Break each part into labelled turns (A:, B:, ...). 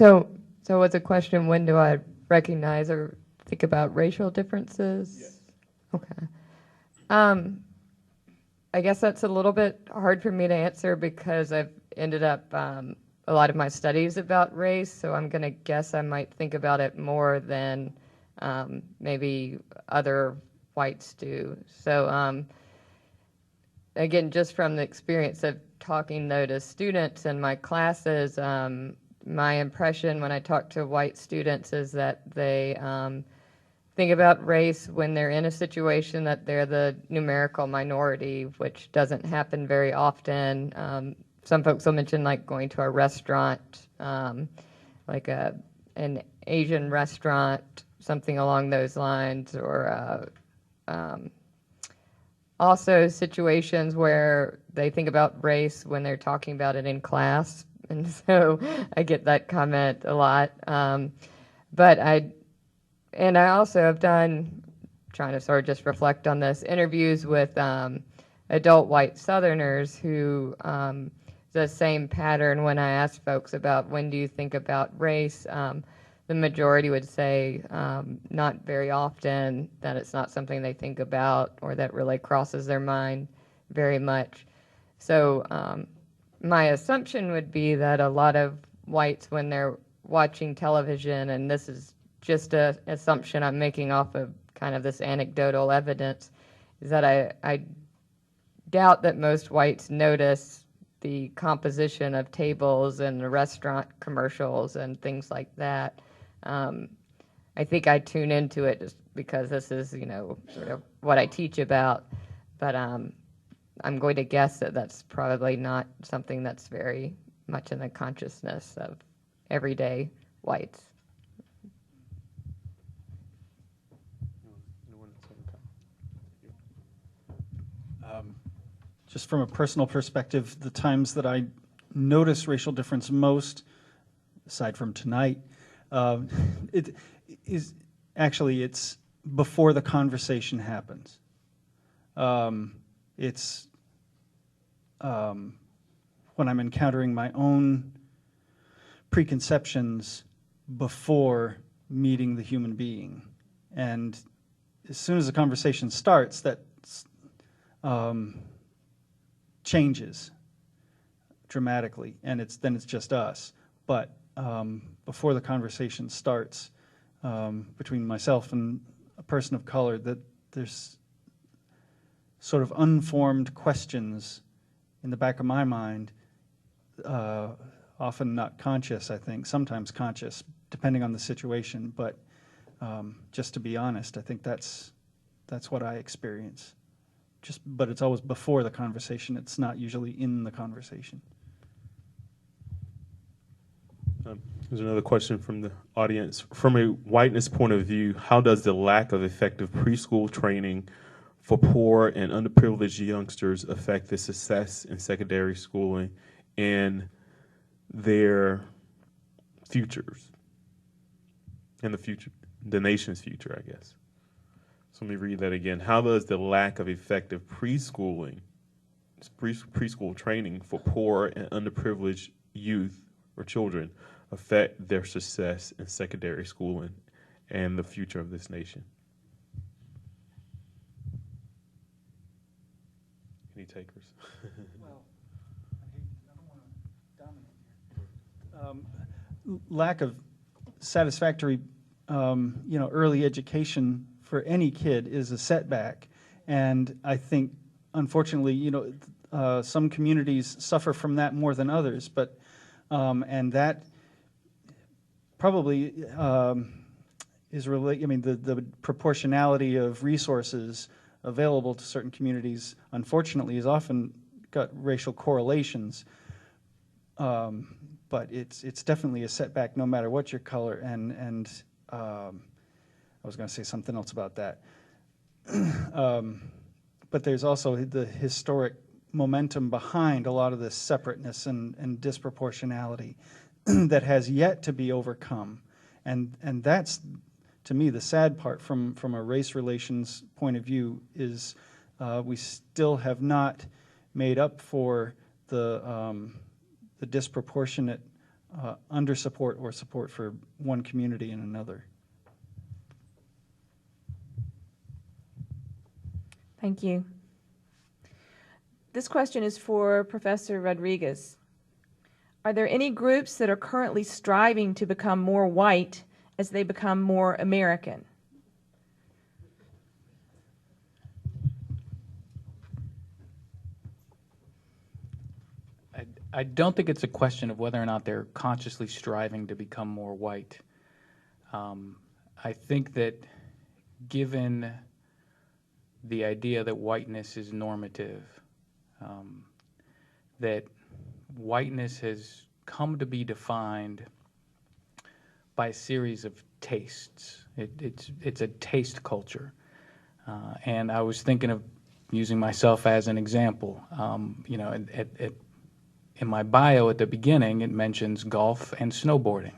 A: So what's a question? When do I recognize or think about racial differences?
B: Yes.
A: Okay. I guess that's a little bit hard for me to answer because I've ended up a lot of my studies about race, so I'm going to guess I might think about it more than maybe other whites do. So again, just from the experience of talking though to students in my classes, my impression when I talk to white students is that they think about race when they're in a situation that they're the numerical minority, which doesn't happen very often. Some folks will mention like going to a restaurant, like an Asian restaurant, something along those lines, or also situations where they think about race when they're talking about it in class. And so I get that comment a lot. But I also have done, trying to sort of just reflect on this, interviews with adult white Southerners who, the same pattern when I ask folks about when do you think about race, the majority would say not very often, that it's not something they think about or that really crosses their mind very much. So my assumption would be that a lot of whites, when they're watching television, and this is just an assumption I'm making off of kind of this anecdotal evidence, is that I doubt that most whites notice the composition of tables and the restaurant commercials and things like that. I think I tune into it just because this is, sort of what I teach about, but I'm going to guess that that's probably not something that's very much in the consciousness of everyday whites.
C: Just from a personal perspective, the times that I notice racial difference most, aside from tonight, it's before the conversation happens. It's when I'm encountering my own preconceptions before meeting the human being. And as soon as the conversation starts, that changes dramatically, and then it's just us. But before the conversation starts between myself and a person of color, that there's sort of unformed questions in the back of my mind, often not conscious, I think, sometimes conscious, depending on the situation. But just to be honest, I think that's what I experience. But it's always before the conversation. It's not usually in the conversation.
B: There's another question from the audience. From a whiteness point of view, how does the lack of effective preschool training for poor and underprivileged youngsters affect the success in secondary schooling and their futures, and the nation's future, I guess? So let me read that again. How does the lack of effective preschool training for poor and underprivileged youth or children affect their success in secondary schooling and the future of this nation? Any takers?
C: Well, I don't want to dominate here. Lack of satisfactory, early education for any kid is a setback, and I think, unfortunately, some communities suffer from that more than others. But and that probably is related. I mean, the proportionality of resources available to certain communities, unfortunately, is often got racial correlations. But it's definitely a setback, no matter what your color. And I was going to say something else about that. But there's also the historic momentum behind a lot of this separateness and disproportionality that has yet to be overcome. And that's, to me, the sad part from a race relations point of view is we still have not made up for the disproportionate under support or support for one community and another.
D: Thank you. This question is for Professor Rodriguez. Are there any groups that are currently striving to become more white as they become more American?
E: I don't think it's a question of whether or not they're consciously striving to become more white. I think that given the idea that whiteness is normative, that whiteness has come to be defined by a series of tastes. It's a taste culture. And I was thinking of using myself as an example. You know, in my bio at the beginning, it mentions golf and snowboarding.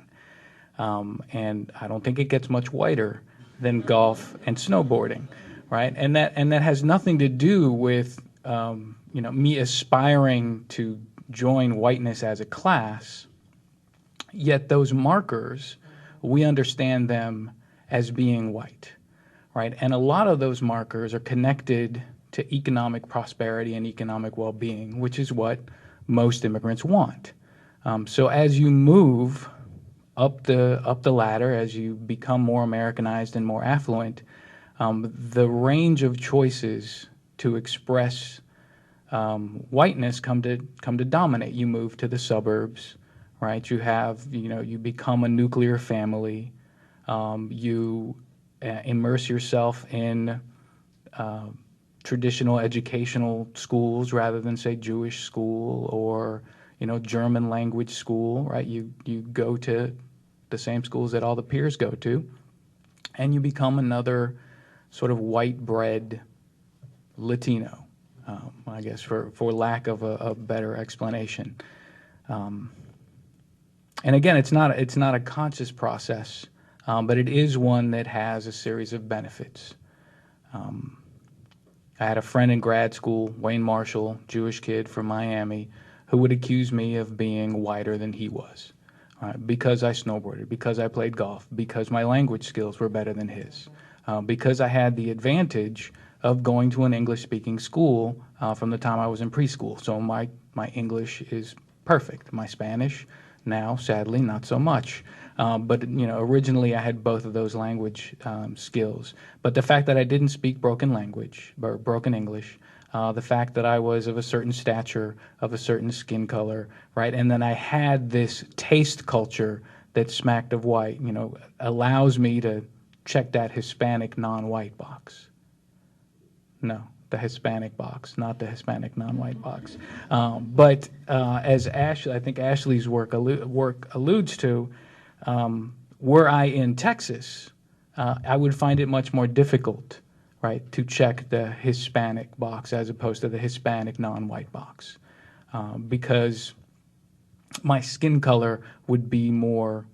E: And I don't think it gets much whiter than golf and snowboarding, right? And that has nothing to do with you know, me aspiring to join whiteness as a class. Yet those markers, we understand them as being white, right? And a lot of those markers are connected to economic prosperity and economic well-being, which is what most immigrants want. So as you move up the ladder, as you become more Americanized and more affluent, the range of choices to express whiteness come to dominate. You move to the suburbs, right? You become a nuclear family. You immerse yourself in traditional educational schools rather than, say, Jewish school or, you know, German language school, right? You go to the same schools that all the peers go to, and you become another sort of white bread Latino, I guess, for lack of a better explanation. And again, it's not a conscious process, but it is one that has a series of benefits. I had a friend in grad school, Wayne Marshall, Jewish kid from Miami, who would accuse me of being whiter than he was, because I snowboarded, because I played golf, because my language skills were better than his, because I had the advantage of going to an English-speaking school from the time I was in preschool. So my English is perfect. My Spanish, now, sadly, not so much. But you know, originally I had both of those language skills. But the fact that I didn't speak broken language or broken English, the fact that I was of a certain stature, of a certain skin color, right, and then I had this taste culture that smacked of white, you know, allows me to check that Hispanic non-white box. No, the Hispanic box, not the Hispanic non-white box. But as I think Ashley's work alludes to, were I in Texas, I would find it much more difficult, right, to check the Hispanic box as opposed to the Hispanic non-white box, because my skin color would be more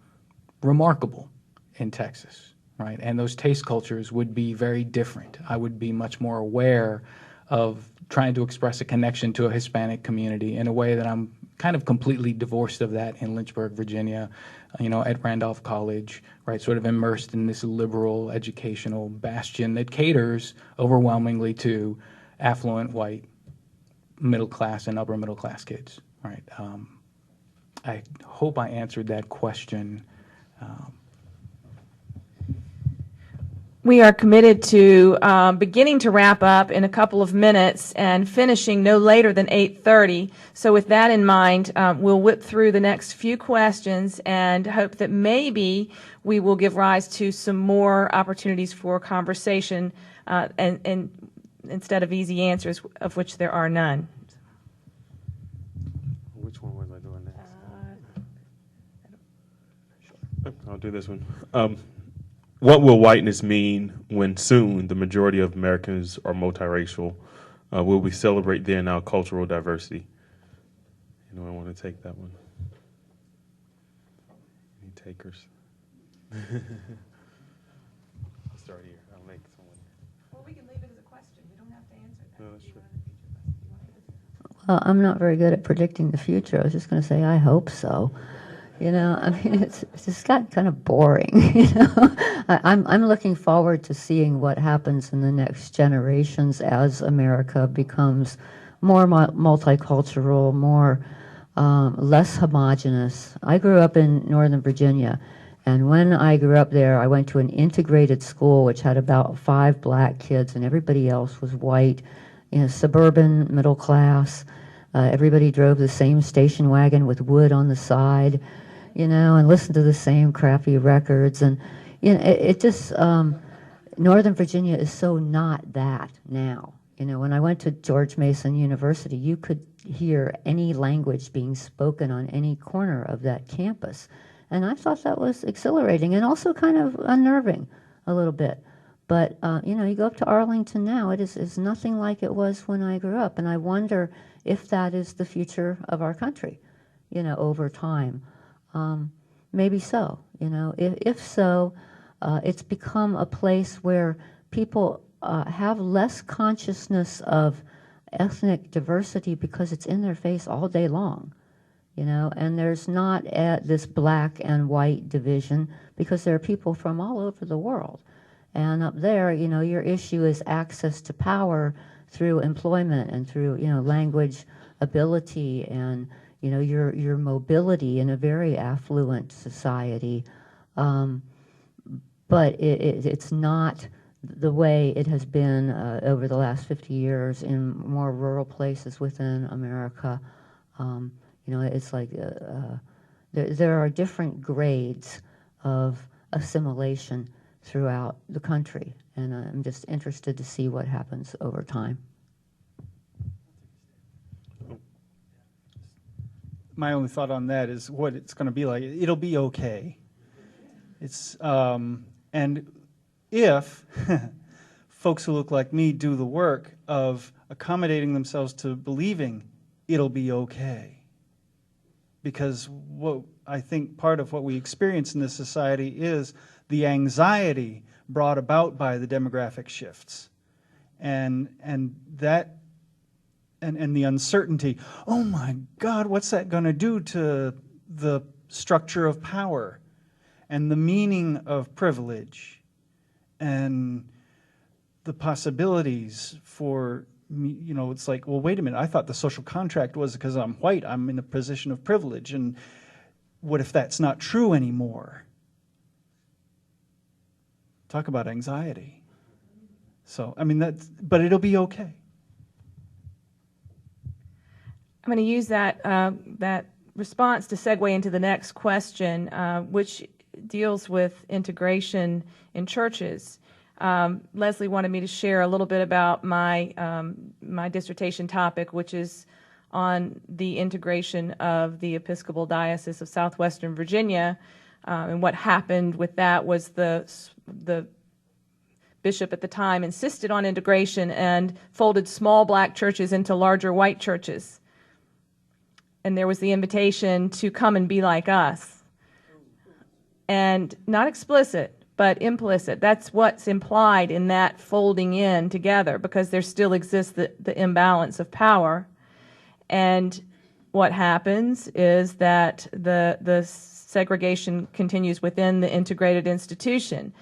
E: remarkable in Texas, right? And those taste cultures would be very different. I would be much more aware of trying to express a connection to a Hispanic community in a way that I'm kind of completely divorced of that in Lynchburg, Virginia, you know, at Randolph College, right, sort of immersed in this liberal educational bastion that caters overwhelmingly to affluent white middle class and upper middle class kids, right? I hope I answered that question.
D: We are committed to beginning to wrap up in a couple of minutes and finishing no later than 8:30. So with that in mind, we'll whip through the next few questions and hope that maybe we will give rise to some more opportunities for conversation and instead of easy answers, of which there are none.
B: Which one was I doing next? I'll do this one. What will whiteness mean when soon the majority of Americans are multiracial? Will we celebrate then our cultural diversity? Anyone want to take that one? Any takers? I'll start here. I'll make someone.
D: Well, we can leave it as a question. We don't have to answer that.
B: No, that's true.
F: Well, I'm not very good at predicting the future. I was just going to say I hope so. I mean, it's just got kind of boring. I'm looking forward to seeing what happens in the next generations as America becomes more multicultural, more less homogenous. I grew up in Northern Virginia, and when I grew up there, I went to an integrated school which had about 5 black kids, and everybody else was white, suburban, middle class. Everybody drove the same station wagon with wood on the side, and listened to the same crappy records. And, it just, Northern Virginia is so not that now. When I went to George Mason University, you could hear any language being spoken on any corner of that campus. And I thought that was exhilarating and also kind of unnerving a little bit. But, you go up to Arlington now, is nothing like it was when I grew up. And I wonder if that is the future of our country, over time. Maybe so, If so, it's become a place where people have less consciousness of ethnic diversity because it's in their face all day long, and there's not this black and white division because there are people from all over the world. And up there, your issue is access to power through employment and through, language ability and, your mobility in a very affluent society. But it's not the way it has been over the last 50 years in more rural places within America. It's like there are different grades of assimilation throughout the country, and I'm just interested to see what happens over time.
C: My only thought on that is what it's going to be like. It'll be okay. It's and if folks who look like me do the work of accommodating themselves to believing it'll be okay, because what I think part of what we experience in this society is the anxiety brought about by the demographic shifts, and that. And the uncertainty, oh my God, what's that going to do to the structure of power and the meaning of privilege and the possibilities for, it's like, well, wait a minute, I thought the social contract was because I'm white, I'm in a position of privilege, and what if that's not true anymore? Talk about anxiety. So, I mean, but it'll be okay.
D: I'm going to use that response to segue into the next question, which deals with integration in churches. Leslie wanted me to share a little bit about my my dissertation topic, which is on the integration of the Episcopal Diocese of Southwestern Virginia, and what happened with that was the bishop at the time insisted on integration and folded small black churches into larger white churches. And there was the invitation to come and be like us. And not explicit, but implicit. That's what's implied in that folding in together, because there still exists the imbalance of power. And what happens is that the segregation continues within the integrated institution.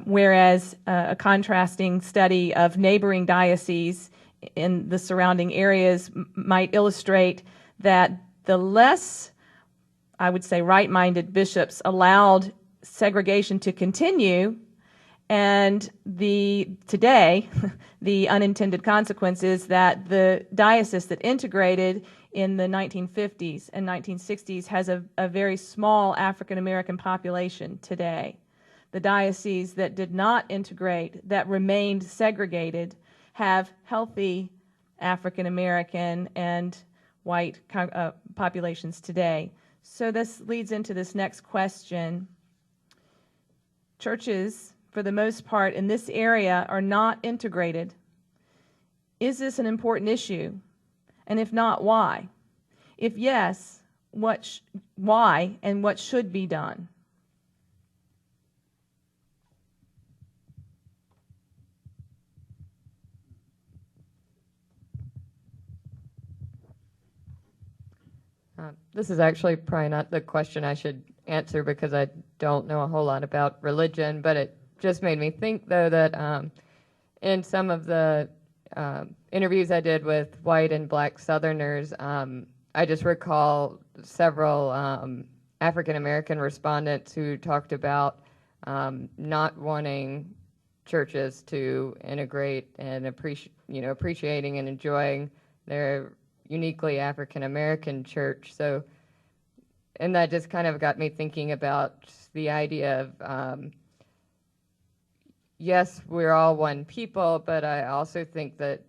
D: Whereas a contrasting study of neighboring dioceses in the surrounding areas might illustrate that the less, I would say, right-minded bishops allowed segregation to continue, and today, the unintended consequence is that the diocese that integrated in the 1950s and 1960s has a very small African-American population today. The dioceses that did not integrate, that remained segregated, have healthy African-American and white populations today. So this leads into this next question. Churches, for the most part, in this area are not integrated. Is this an important issue? And if not, why? If yes, why and what should be done?
A: This is actually probably not the question I should answer because I don't know a whole lot about religion, but it just made me think, though, that in some of the interviews I did with white and black Southerners, I just recall several African American respondents who talked about not wanting churches to integrate and appreciating and enjoying their uniquely African American church. So, and that just kind of got me thinking about the idea of yes, we're all one people, but I also think that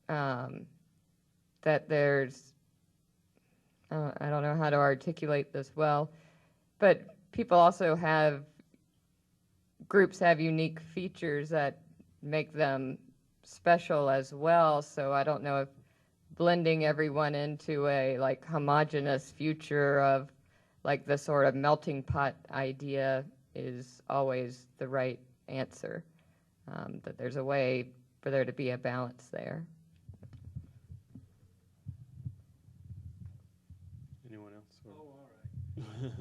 A: that there's I don't know how to articulate this well, but people also have groups have unique features that make them special as well. So I don't know if blending everyone into a like homogenous future of like the sort of melting pot idea is always the right answer. That there's a way for there to be a balance there.
B: Anyone else?
C: Oh, all right.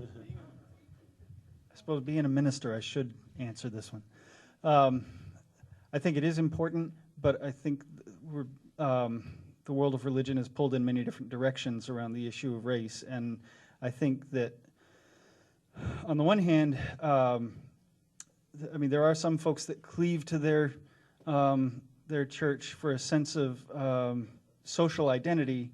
C: I suppose being a minister, I should answer this one. I think it is important, but I think we're, the world of religion is pulled in many different directions around the issue of race, and I think that on the one hand, I mean, there are some folks that cleave to their church for a sense of social identity,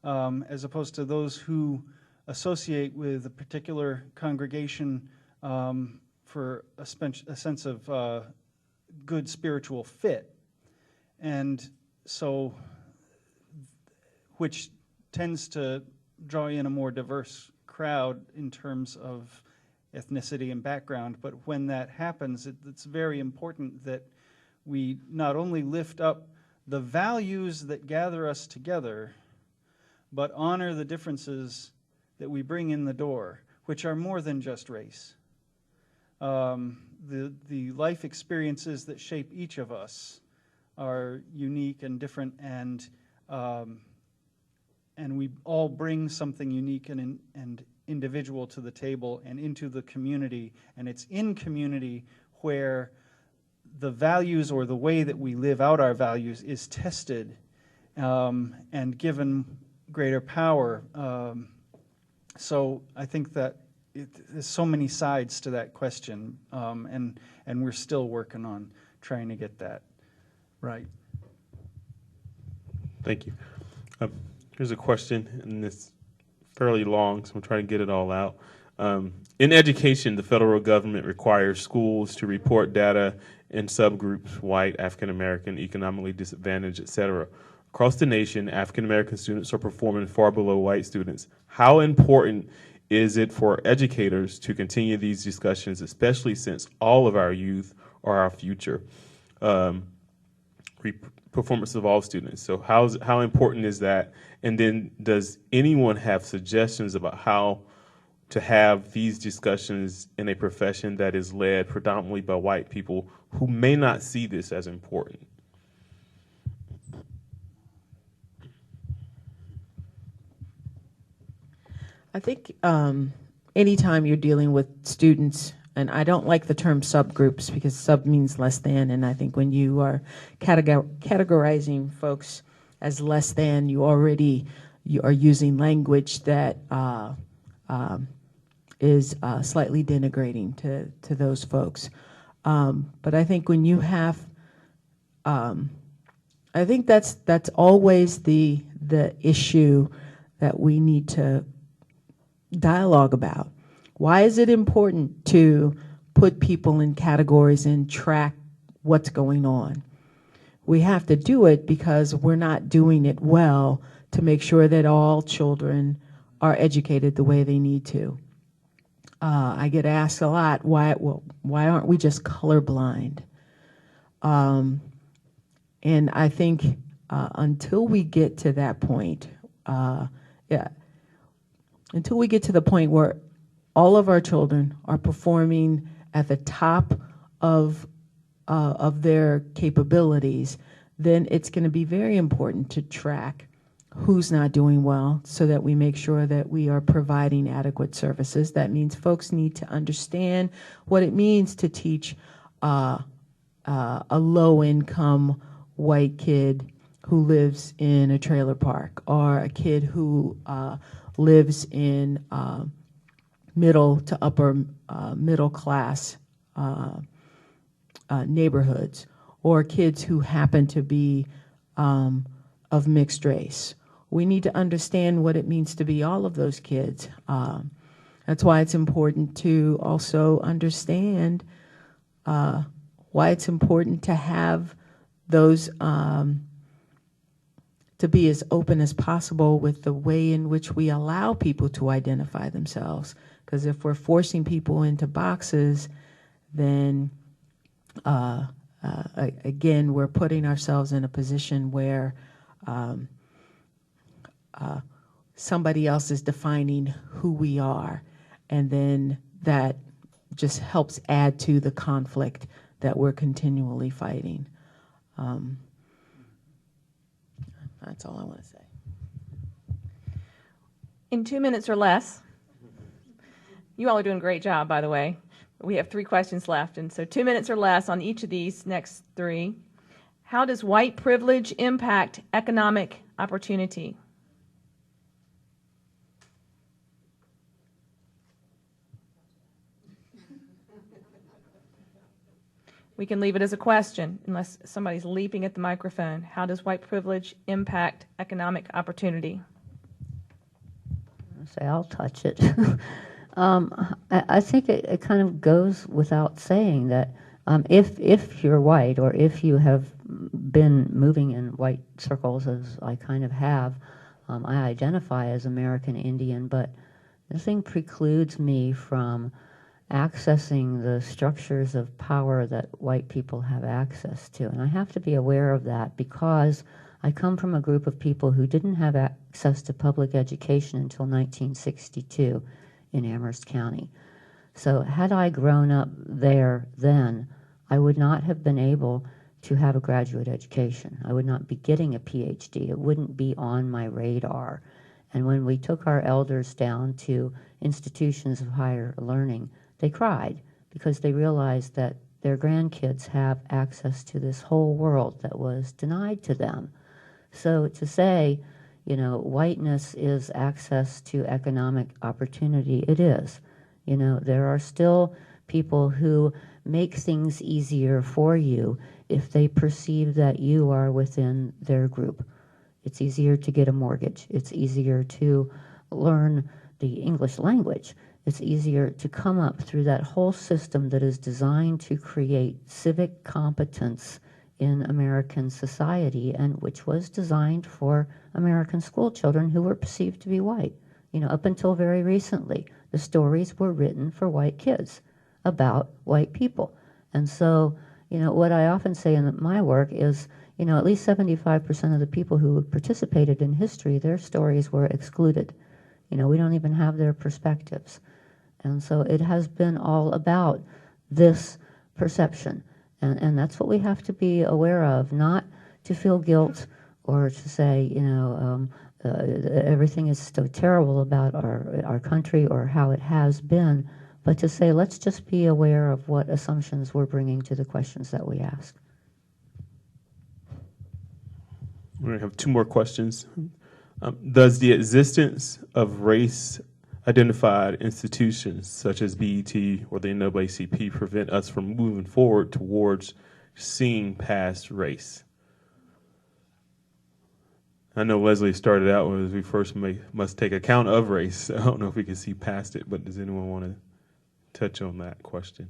C: as opposed to those who associate with a particular congregation for a sense of good spiritual fit. And so, which tends to draw in a more diverse crowd in terms of ethnicity and background. But when that happens, it's very important that we not only lift up the values that gather us together, but honor the differences that we bring in the door, which are more than just race. The life experiences that shape each of us are unique and different, and we all bring something unique and individual to the table and into the community, and it's in community where the values or the way that we live out our values is tested and given greater power. So I think that there's so many sides to that question, and we're still working on trying to get that right.
B: Thank you. Here's a question, and it's fairly long, so I'm trying to get it all out. In education, the federal government requires schools to report data in subgroups, white, African American, economically disadvantaged, etc. Across the nation, African American students are performing far below white students. How important is it for educators to continue these discussions, especially since all of our youth are our future? Performance of all students. So how important is that? And then does anyone have suggestions about how to have these discussions in a profession that is led predominantly by white people who may not see this as important?
G: I think anytime you're dealing with students, and I don't like the term subgroups because sub means less than, and I think when you are categorizing folks as less than, you are using language that is slightly denigrating to those folks. But I think when you have, I think that's always the issue that we need to dialogue about. Why is it important to put people in categories and track what's going on? We have to do it because we're not doing it well to make sure that all children are educated the way they need to. I get asked a lot, why aren't we just colorblind? And I think until we get to that point, until we get to the point where all of our children are performing at the top of their capabilities, then it's going to be very important to track who's not doing well so that we make sure that we are providing adequate services. That means folks need to understand what it means to teach a low-income white kid who lives in a trailer park, or a kid who lives in middle to upper middle class neighborhoods, or kids who happen to be of mixed race. We need to understand what it means to be all of those kids. That's why it's important to also understand why it's important to have those, to be as open as possible with the way in which we allow people to identify themselves. Because if we're forcing people into boxes, then again, we're putting ourselves in a position where somebody else is defining who we are, and then that just helps add to the conflict that we're continually fighting. That's all I want to say.
D: In 2 minutes or less, you all are doing a great job, by the way. We have 3 questions left, and so 2 minutes or less on each of these next 3. How does white privilege impact economic opportunity? We can leave it as a question unless somebody's leaping at the microphone. How does white privilege impact economic opportunity?
F: Say I'll touch it. I think it kind of goes without saying that if you're white, or if you have been moving in white circles, as I kind of have, I identify as American Indian, but nothing precludes me from accessing the structures of power that white people have access to. And I have to be aware of that because I come from a group of people who didn't have access to public education until 1962 in Amherst County. So had I grown up there then, I would not have been able to have a graduate education. I would not be getting a PhD. It wouldn't be on my radar. And when we took our elders down to institutions of higher learning, they cried because they realized that their grandkids have access to this whole world that was denied to them. So to say, you know, whiteness is access to economic opportunity, it is. You know, there are still people who make things easier for you if they perceive that you are within their group. It's easier to get a mortgage. It's easier to learn the English language. It's easier to come up through that whole system that is designed to create civic competence in American society, and which was designed for American school children who were perceived to be white. You know, up until very recently, the stories were written for white kids about white people. And so, you know, what I often say in my work is, you know, at least 75% of the people who participated in history, their stories were excluded. You know, we don't even have their perspectives. And so it has been all about this perception. And that's what we have to be aware of, not to feel guilt or to say, you know, everything is so terrible about our country or how it has been, but to say, let's just be aware of what assumptions we're bringing to the questions that we ask.
B: We're going to have 2 more questions. Does the existence of race-identified institutions such as BET or the NAACP prevent us from moving forward towards seeing past race? I know Leslie started out with we first must take account of race. I don't know if we can see past it, but does anyone want to touch on that question?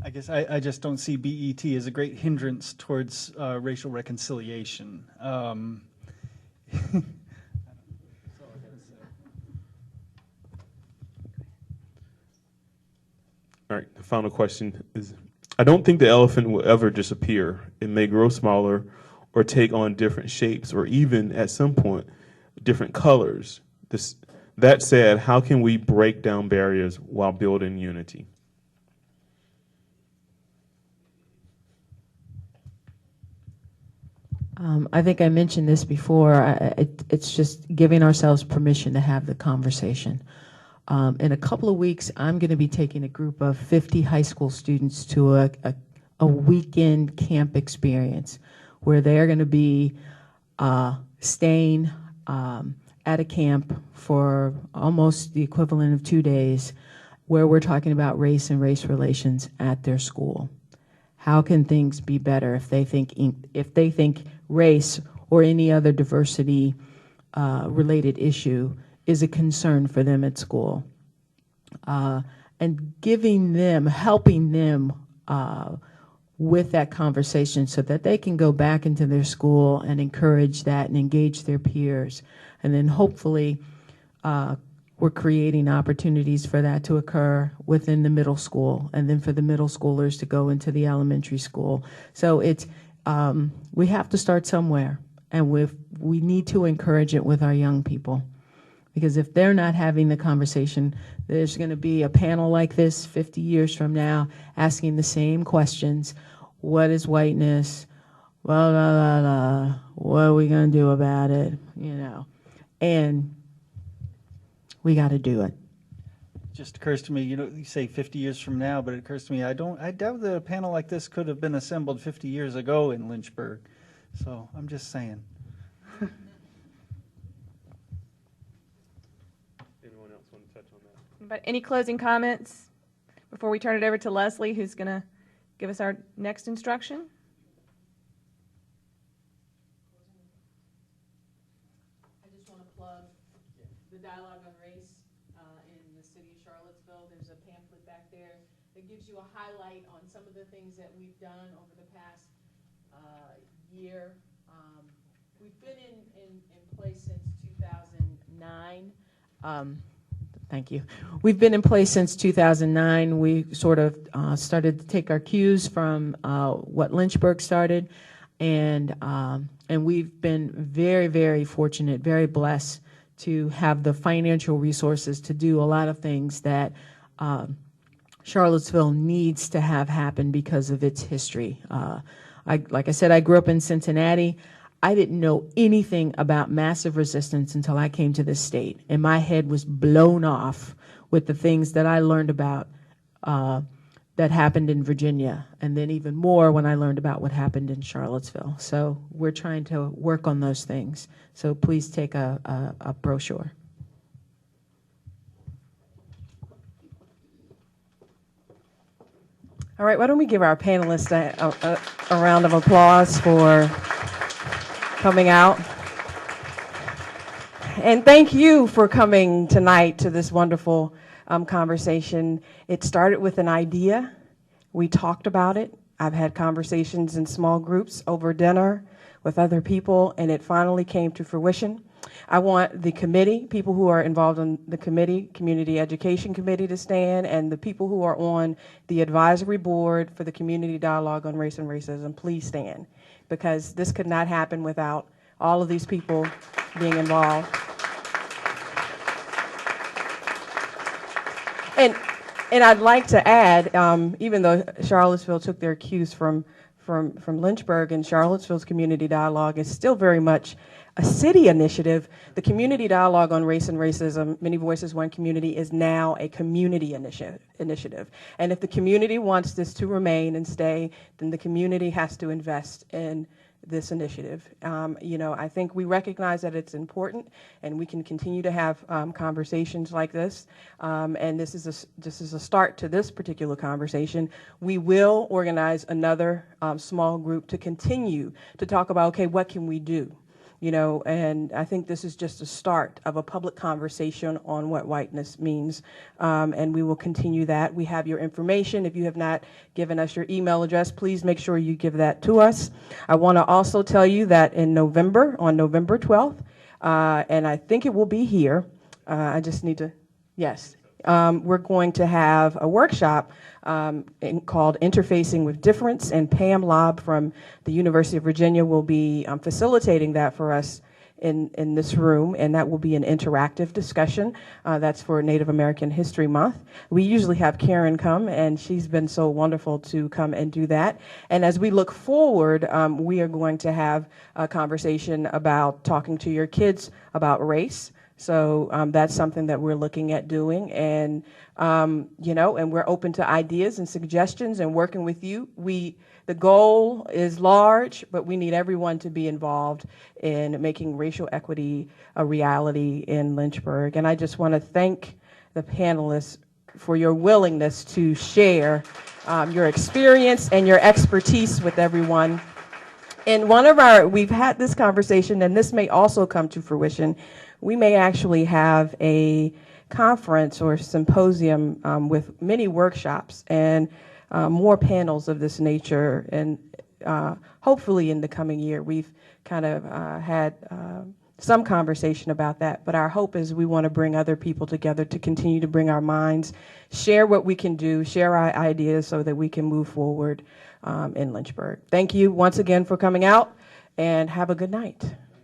C: I guess I just don't see BET as a great hindrance towards racial reconciliation.
B: All right, the final question is, I don't think the elephant will ever disappear. It may grow smaller or take on different shapes or even, at some point, different colors. That said, how can we break down barriers while building unity?
G: I think I mentioned this before. It's just giving ourselves permission to have the conversation. In a couple of weeks, I'm going to be taking a group of 50 high school students to a weekend camp experience where they're going to be staying at a camp for almost the equivalent of 2 days, where we're talking about race and race relations at their school. How can things be better if they think race or any other diversity related issue is a concern for them at school? And helping them with that conversation so that they can go back into their school and encourage that and engage their peers. And then hopefully we're creating opportunities for that to occur within the middle school, and then for the middle schoolers to go into the elementary school. So it's we have to start somewhere, and we need to encourage it with our young people, because if they're not having the conversation, there's going to be a panel like this 50 years from now asking the same questions. What is whiteness? Blah, blah, blah, blah. What are we going to do about it? And we got to do it.
C: Just occurs to me, you say 50 years from now, but it occurs to me, I doubt that a panel like this could have been assembled 50 years ago in Lynchburg. So I'm just saying.
B: Anyone else want to touch on that?
D: But any closing comments before we turn it over to Leslie, who's going to give us our next instruction?
G: I just want to plug the Dialogue on Race in the city of Charlottesville. There's a pamphlet back there that gives you a highlight on some of the things that we've done over the past year. We've been in place since 2009. Thank you. We've been in place since 2009. We sort of started to take our cues from what Lynchburg started, and we've been very, very fortunate, very blessed to have the financial resources to do a lot of things that Charlottesville needs to have happen because of its history. Like I said, I grew up in Cincinnati. I didn't know anything about massive resistance until I came to this state, and my head was blown off with the things that I learned about that happened in Virginia, and then even more when I learned about what happened in Charlottesville. So we're trying to work on those things. So please take a brochure.
H: All right, why don't we give our panelists a round of applause for coming out. And thank you for coming tonight to this wonderful conversation. It started with an idea. We talked about it. I've had conversations in small groups over dinner with other people, and it finally came to fruition. I want the committee, people who are involved in the committee, Community Education Committee, to stand, and the people who are on the advisory board for the Community Dialogue on Race and Racism, please stand, because this could not happen without all of these people being involved. And I'd like to add, even though Charlottesville took their cues from Lynchburg, and Charlottesville's community dialogue is still very much a city initiative, the Community Dialogue on Race and Racism, Many Voices, One Community, is now a community initiative. And if the community wants this to remain and stay, then the community has to invest in this initiative. I think we recognize that it's important, and we can continue to have conversations like this. And this is a start to this particular conversation. We will organize another small group to continue to talk about, okay, what can we do? And I think this is just a start of a public conversation on what whiteness means, and we will continue that. We have your information. If you have not given us your email address, please make sure you give that to us. I want to also tell you that on November 12th, and I think it will be here, I just need to, yes, we're going to have a workshop called Interfacing with Difference, and Pam Lobb from the University of Virginia will be facilitating that for us in this room, and that will be an interactive discussion. That's for Native American History Month. We usually have Karen come, and she's been so wonderful to come and do that. And as we look forward, we are going to have a conversation about talking to your kids about race. So that's something that we're looking at doing, and and we're open to ideas and suggestions and working with you. The goal is large, but we need everyone to be involved in making racial equity a reality in Lynchburg. And I just want to thank the panelists for your willingness to share your experience and your expertise with everyone. And we've had this conversation, and this may also come to fruition. We may actually have a conference or symposium with many workshops and more panels of this nature, and hopefully in the coming year. We've kind of had some conversation about that, but our hope is we want to bring other people together to continue to bring our minds, share what we can do, share our ideas so that we can move forward in Lynchburg. Thank you once again for coming out, and have a good night.